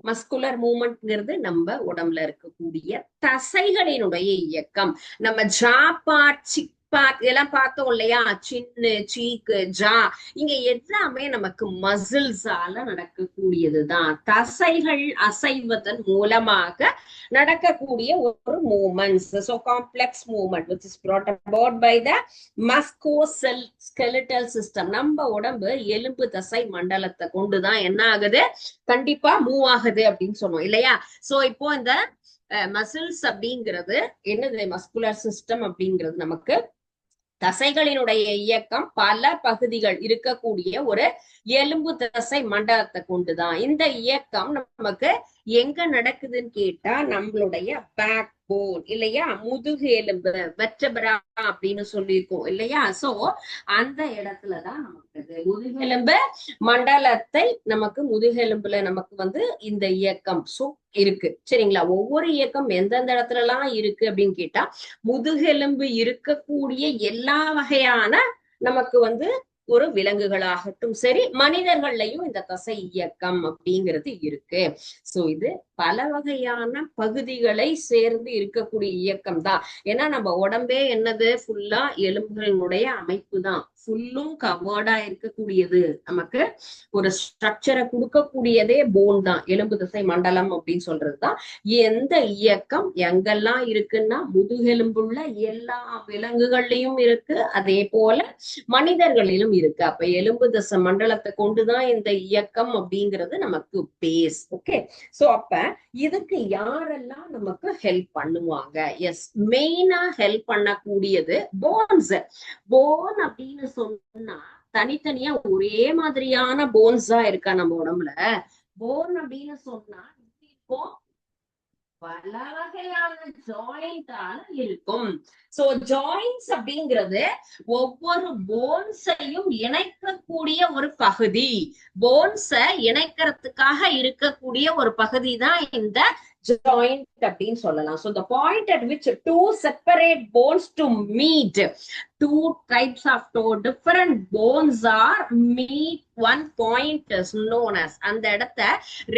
Muscular மூவ்மெண்ட்ங்கிறது நம்ம உடம்புல இருக்கக்கூடிய தசைகளினுடைய இயக்கம். நம்ம ஜா பார்ட், சிக் பார்ட் இதெல்லாம் பார்த்தோம் இல்லையா, சின்னு, சீக்கு, ஜா, இங்க எல்லாமே நமக்கு மசில்ஸால நடக்கக்கூடியதுதான். தசைகள் அசைவதன் மூலமாக நடக்கக்கூடிய ஒரு movements. So complex movement which is brought about by the musculoskeletal system. நம்ம உடம்பு எலும்பு தசை மண்டலத்தை கொண்டுதான் என்ன ஆகுது, கண்டிப்பா மூவ் ஆகுது அப்படின்னு சொன்னோம் இல்லையா. சோ இப்போ இந்த மசில்ஸ் அப்படிங்கிறது என்னது, மஸ்குலர் சிஸ்டம் அப்படிங்கிறது நமக்கு தசைகளினுடைய இயக்கம் பல பகுதிகள் இருக்கக்கூடிய ஒரு எலும்பு தசை மண்டலத்தை கொண்டுதான். இந்த இயக்கம் நமக்கு எங்க நடக்குதுன்னு கேட்டா நம்மளுடைய பேக் போன் இல்லையா, முதுகு எலும்பு, வெர்டெப்ரா அப்படின்னு சொல்லியிருக்கோம் இல்லையா. சோ அந்த இடத்துலதான் நமக்கு முதுகெலும்பு மண்டலத்தை நமக்கு முதுகெலும்புல நமக்கு வந்து இந்த இயக்கம் சோ இருக்கு சரிங்களா. ஒவ்வொரு இயக்கம் எந்தெந்த இடத்துல எல்லாம் இருக்கு அப்படின்னு கேட்டா முதுகெலும்பு இருக்கக்கூடிய எல்லா வகையான நமக்கு வந்து ஒரு விலங்குகளாகட்டும் சரி, மனிதர்கள்லயும் இந்த தசை இயக்கம் அப்படிங்கிறது இருக்கு. சோ இது பல வகையான பகுதிகளை சேர்ந்து இருக்கக்கூடிய இயக்கம் தான். ஏன்னா நம்ம உடம்பே என்னது, ஃபுல்லா எலும்புகளினுடைய அமைப்பு தான், ஃபுல்லும் கவர்டா இருக்கக்கூடியது, நமக்கு ஒரு ஸ்ட்ரக்சரை கொடுக்கக்கூடியதே போன் தான், எலும்பு தசை மண்டலம் அப்படின்னு சொல்றதுதான். எந்த இயக்கம் எங்கெல்லாம் இருக்குன்னா முதுகெலும்புள்ள எல்லா விலங்குகள்லயும் இருக்கு, அதே போல மனிதர்களிலும் இருக்கு. அப்ப எலும்பு தசை மண்டலத்தை கொண்டுதான் இந்த இயக்கம் அப்படிங்கிறது நமக்கு பேஸ். ஓகே, சோ அப்ப இதுக்கு யாரெல்லாம் நமக்கு ஹெல்ப் பண்ணுவாங்க? எஸ், மெயினா ஹெல்ப் பண்ணக்கூடியது போன்ஸ். போன் அப்படின்னு சொன்னா தனித்தனியா ஒரே மாதிரியான போன்ஸா இருக்கா நம்ம உடம்புல? போன் அப்படின்னு சொன்னா இப்போ பல வகையான ஜாயிண்டால இருக்கும். சோ ஜாயிண்ட்ஸ் அப்படிங்கிறது ஒவ்வொரு போன்ஸையும் இணைக்கக்கூடிய ஒரு பகுதி, போன்ஸ இணைக்கிறதுக்காக இருக்கக்கூடிய ஒரு பகுதி தான் இந்த ஜாயிண்ட் அப்படின்னு சொல்லலாம். So the point at which two separate bones to meet, two types of two different bones are meet one point is known as, அந்த இடத்த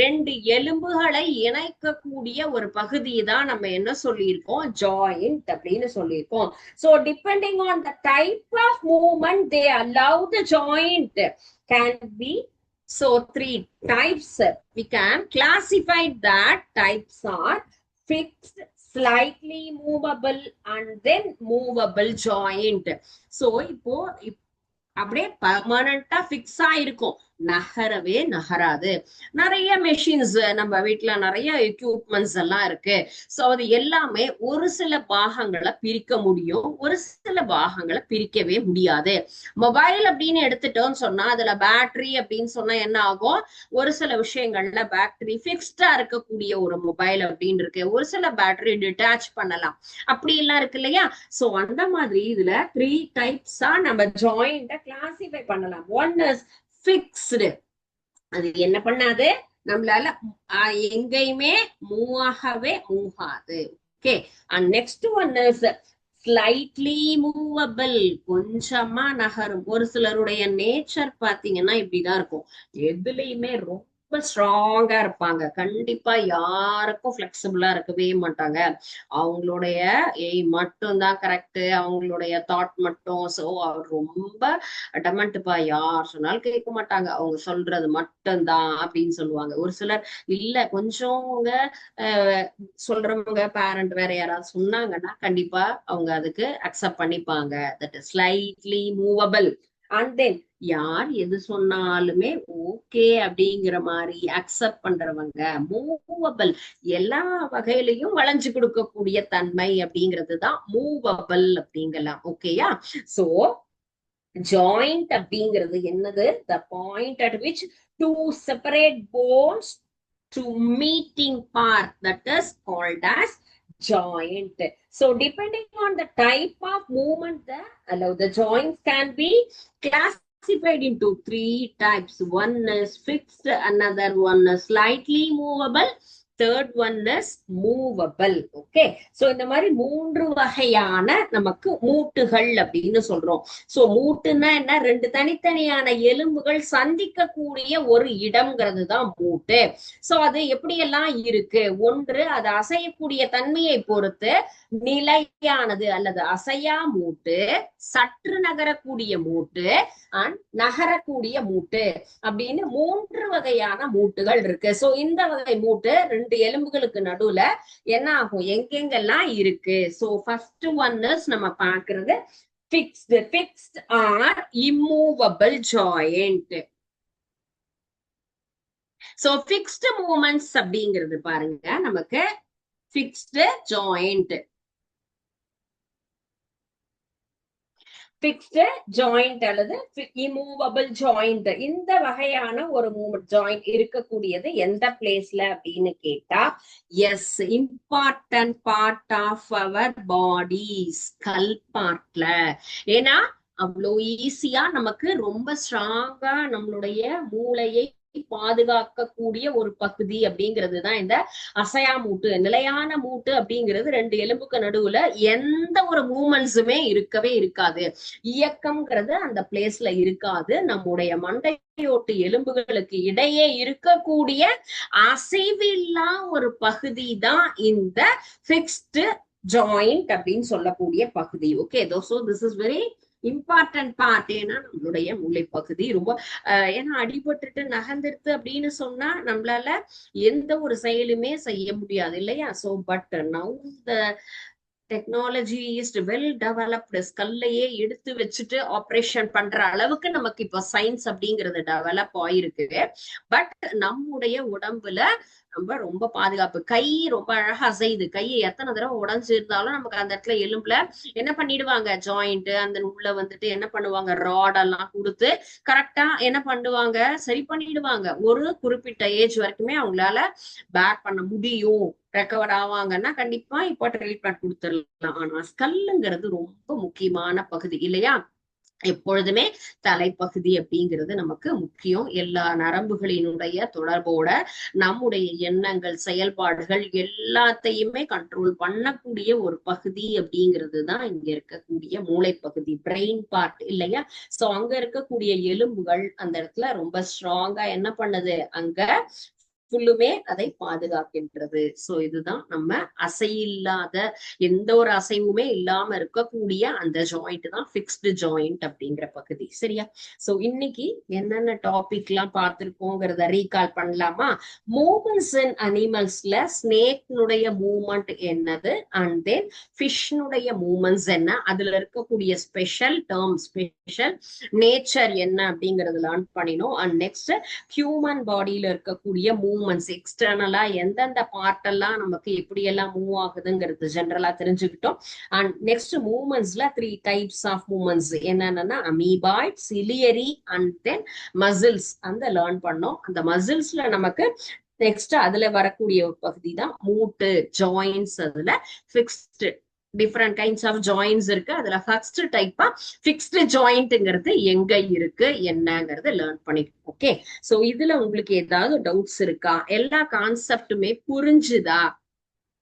ரெண்டு எலும்புகளை இணைக்கக்கூடிய ஒரு பகுதியை தான் நம்ம என்ன சொல்லியிருக்கோம், ஜாயிண்ட் அப்படின்னு சொல்லியிருக்கோம். So depending on the type of movement they allow the joint can be. So three types we can classify that. Types are fixed, slightly movable and then movable joint. So இப்போ அப்படியே பர்மனண்டா fix ஆயிருக்கும், நகரவே நகராது. நிறைய machines நம்ம வீட்டுல நிறைய equipments எல்லாம் இருக்கு. சோ அது எல்லாமே ஒரு சில பாகங்களை பிரிக்க முடியும், ஒரு சில பாகங்களை பிரிக்கவே முடியாது. மொபைல் அப்படின்னு எடுத்துட்டோம்னு சொன்னா அதுல பேட்டரி அப்படின்னு சொன்னா என்ன ஆகும், ஒரு சில விஷயங்கள்ல பேட்டரி பிக்ஸ்டா இருக்கக்கூடிய ஒரு மொபைல் அப்படின்னு இருக்கு, ஒரு சில பேட்டரி டிட்டாச் பண்ணலாம், அப்படி எல்லாம் இருக்கு இல்லையா. சோ அந்த மாதிரி இதுல 3 டைப்ஸா நம்ம ஜாயிண்ட கிளாசிஃபை பண்ணலாம். ஒன் இஸ் ஃபிக்ஸ்டு, அது என்ன பண்ணாது, நம்மளால எங்கேயுமே மூவ் ஆகவே மூவாது. Okay. And next one is slightly movable, கொஞ்சமா நகரும். ஒரு சிலருடைய நேச்சர் பாத்தீங்கன்னா இப்படிதான் இருக்கும், எதுலயுமே ரொம்ப ஸ்ட்ராங்கா இருப்பாங்க, கண்டிப்பா யாருக்கும் பிளெக்சிபிளா இருக்கவே மாட்டாங்க, அவங்களுடைய எய்ம் மட்டும் தான் கரெக்ட், அவங்களுடைய தாட் மட்டும். சோ அவர் ரொம்ப அடமண்ட்டுப்பா, யார் சொன்னாலும் கேட்க மாட்டாங்க, அவங்க சொல்றது மட்டும்தான் அப்படின்னு சொல்லுவாங்க. ஒரு சிலர் இல்ல கொஞ்சம் சொல்றவங்க பேரண்ட் வேற யாராவது சொன்னாங்கன்னா கண்டிப்பா அவங்க அதுக்கு அக்செப்ட் பண்ணிப்பாங்க. That is slightly movable. And then யார் எது சொன்னாலுமே ஓகே அப்படிங்கிற மாதிரி அக்செப்ட் பண்றவங்க மூவபிள், எல்லா வகையிலையும் வளைஞ்சு கொடுக்கக்கூடிய தன்மை அப்படிங்கிறது தான் மூவபிள் அப்படிங்கலாம். ஓகேயா. சோ ஜாயிண்ட் அப்படிங்கிறது என்னது, the point at which two separate bones to meeting part, that is called as joint. So depending on the type of movement, the joints can be classified into 3 types. One is fixed, another one is slightly movable, third one is movable. Okay. So இந்த மாதிரி 3 வகையான நமக்கு மூட்டுகள் அப்படின்னு சொல்றோம். So மூட்டுன்னா என்ன, 2 தனித்தனியான எலும்புகள் சந்திக்க கூடிய ஒரு இடம்ங்கிறது தான் மூட்டு. சோ அது எப்படியெல்லாம் இருக்கு, ஒன்று அது அசையக்கூடிய தன்மையை பொறுத்து நிலையானது அல்லது அசையா மூட்டு, சற்று நகரக்கூடிய மூட்டு அண்ட் நகரக்கூடிய மூட்டு அப்படின்னு 3 வகையான மூட்டுகள் இருக்கு. சோ இந்த வகை மூட்டு 2 எலும்புகளுக்கு நடுவுல என்ன ஆகும், எங்கெங்கெல்லாம் இருக்கு. சோ ஃபர்ஸ்ட் ஒன் இஸ் நம்ம பாக்குறது fixed. Fixed or immovable joint. So fixed movements அப்படிங்கிறது பாருங்க, நமக்கு fixed joint. fixed joint அல்லது immovable joint, இந்த வகையான ஒரு ஜாயிண்ட் இருக்கக்கூடியது எந்த பிளேஸ்ல அப்படின்னு கேட்டா, yes, important part of our body, skull பார்ட்ல. ஏன்னா அவ்வளோ ஈஸியா நமக்கு ரொம்ப ஸ்ட்ராங்கா நம்மளுடைய மூளையை பாதுகாக்கக்கூடிய ஒரு பகுதி அப்படிங்கிறது தான் இந்த அசையா மூட்டு. நிலையான மூட்டு அப்படிங்கிறது 2 எலும்புக்கு நடுவுல எந்த ஒரு மூமெண்ட்ஸுமே இருக்கவே இருக்காது, இயக்கம்ங்கிறது அந்த பிளேஸ்ல இருக்காது. நம்முடைய மண்டையோட்டு எலும்புகளுக்கு இடையே இருக்கக்கூடிய அசைவில்லா ஒரு பகுதி தான் இந்த ஃபிக்ஸ்டு ஜாயிண்ட் அப்படின்னு சொல்லக்கூடிய பகுதி. Okay. So this is very important part. ஏன்னா நம்மளுடைய மூளை பகுதி ரொம்ப ஏன்னா அடிபட்டுட்டு நகர்ந்துருது அப்படின்னு சொன்னா நம்மளால எந்த ஒரு செயலுமே செய்ய முடியாது இல்லையா. So but now the technology is well developed. ஸ்கல்லையே எடுத்து வச்சுட்டு ஆப்ரேஷன் பண்ற அளவுக்கு நமக்கு இப்ப சயின்ஸ் அப்படிங்கிறது டெவலப் ஆயிருக்கு. பட் நம்முடைய உடம்புல நம்ம ரொம்ப பாதுகாப்பு. கை ரொம்ப அழகா அசையுது, கையை எத்தனை தடவை உடஞ்சு இருந்தாலும் நமக்கு அந்த இடத்துல எலும்புல என்ன பண்ணிடுவாங்க, ஜாயிண்ட் அந்த உள்ள வந்துட்டு என்ன பண்ணுவாங்க, ராடெல்லாம் கொடுத்து கரெக்டா என்ன பண்ணுவாங்க, சரி பண்ணிடுவாங்க. ஒரு குறிப்பிட்ட ஏஜ் வரைக்குமே அவங்களால பேக் பண்ண முடியும், ரெக்கவர் ஆவாங்கன்னா கண்டிப்பா இப்போ ட்ரீட்மெண்ட் கொடுத்துடலாம். ஆனா ஸ்கல்லுங்கிறது ரொம்ப முக்கியமான பகுதி இல்லையா. எப்பொழுதுமே தலைப்பகுதி அப்படிங்கிறது நமக்கு முக்கியம். எல்லா நரம்புகளினுடைய தொடர்போட நம்முடைய எண்ணங்கள், செயல்பாடுகள் எல்லாத்தையுமே கண்ட்ரோல் பண்ணக்கூடிய ஒரு பகுதி அப்படிங்கிறது தான் இங்க இருக்கக்கூடிய மூளைப்பகுதி, பிரெயின் பார்ட் இல்லையா? சோ அங்க இருக்கக்கூடிய எலும்புகள் அந்த இடத்துல ரொம்ப ஸ்ட்ராங்கா என்ன பண்ணுது, அங்க ஃபுல்லுமே அதை பாதுகாக்கின்றது. சோ இதுதான் நம்ம அசையில்லாத, எந்த ஒரு அசைவுமே இல்லாம இருக்கக்கூடிய அந்த ஜாயிண்ட் தான் பிக்ஸ்டு ஜாயிண்ட் அப்படிங்கிற பகுதி. சரியா? சோ இன்னைக்கு என்னென்ன டாபிக் எல்லாம் பார்த்திருக்கோங்கிறத ரீகால் பண்ணலாமா? மூவ்மெண்ட்ஸ் இன் அனிமல்ஸ்ல ஸ்னேக்னுடைய மூவ்மெண்ட் என்னது, அண்ட் தென் ஃபிஷ்னுடைய மூவ்மெண்ட்ஸ் என்ன, அதுல இருக்கக்கூடிய ஸ்பெஷல் டேர்ம், ஸ்பெஷல் நேச்சர் என்ன அப்படிங்கறது லேர்ன் பண்ணினோம். அண்ட் நெக்ஸ்ட் ஹியூமன் பாடியில இருக்கக்கூடிய மூவ்மெண்ட்ஸ், எக்ஸ்டர்னலா எந்தெந்த பார்ட் எல்லாம் நமக்கு எப்படி எல்லாம் மூவ் ஆகுதுங்கிறது ஜென்ரலா தெரிஞ்சுக்கிட்டோம். அண்ட் நெக்ஸ்ட் மூவ்மெண்ட்ஸ்ல 3 டைப்ஸ் ஆஃப் மூவ்மெண்ட்ஸ் என்னன்னா amoeboid, ciliary and then muscles அந்த லேர்ன் பண்ணோம். அந்த மசில்ஸ்ல நமக்கு நெக்ஸ்ட் அதுல வரக்கூடிய ஒரு பகுதி தான் மூட்டு, ஜாயின்ஸ். அதுல fixed different kinds of joints இருக்கு. அதுல ஃபர்ஸ்ட் டைப்பா பிக்ஸ்டு ஜாயிண்ட்ங்கிறது எங்க இருக்கு என்னங்கிறது லேர்ன் பண்ணிக்கணும். ஓகே, சோ இதுல உங்களுக்கு ஏதாவது டவுட்ஸ் இருக்கா? எல்லா கான்செப்டுமே புரிஞ்சுதா?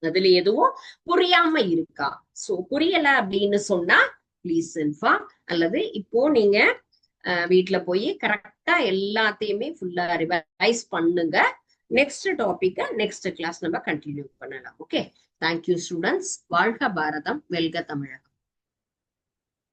அதுல எதுவும் புரியாம இருக்கா? சோ புரியல அப்படின்னு சொன்னா ப்ளீஸ் இன்ஃபார்ம். அல்லது இப்போ நீங்க வீட்டுல போய் கரெக்டா எல்லாத்தையுமே ஃபுல்லா ரிவைஸ் பண்ணுங்க. நெக்ஸ்ட் டாபிக்க நெக்ஸ்ட் கிளாஸ் நம்ம கண்டினியூ பண்ணலாம். Okay, thank you students. வாழ்க பாரதம், வெல்க தமிழகம்.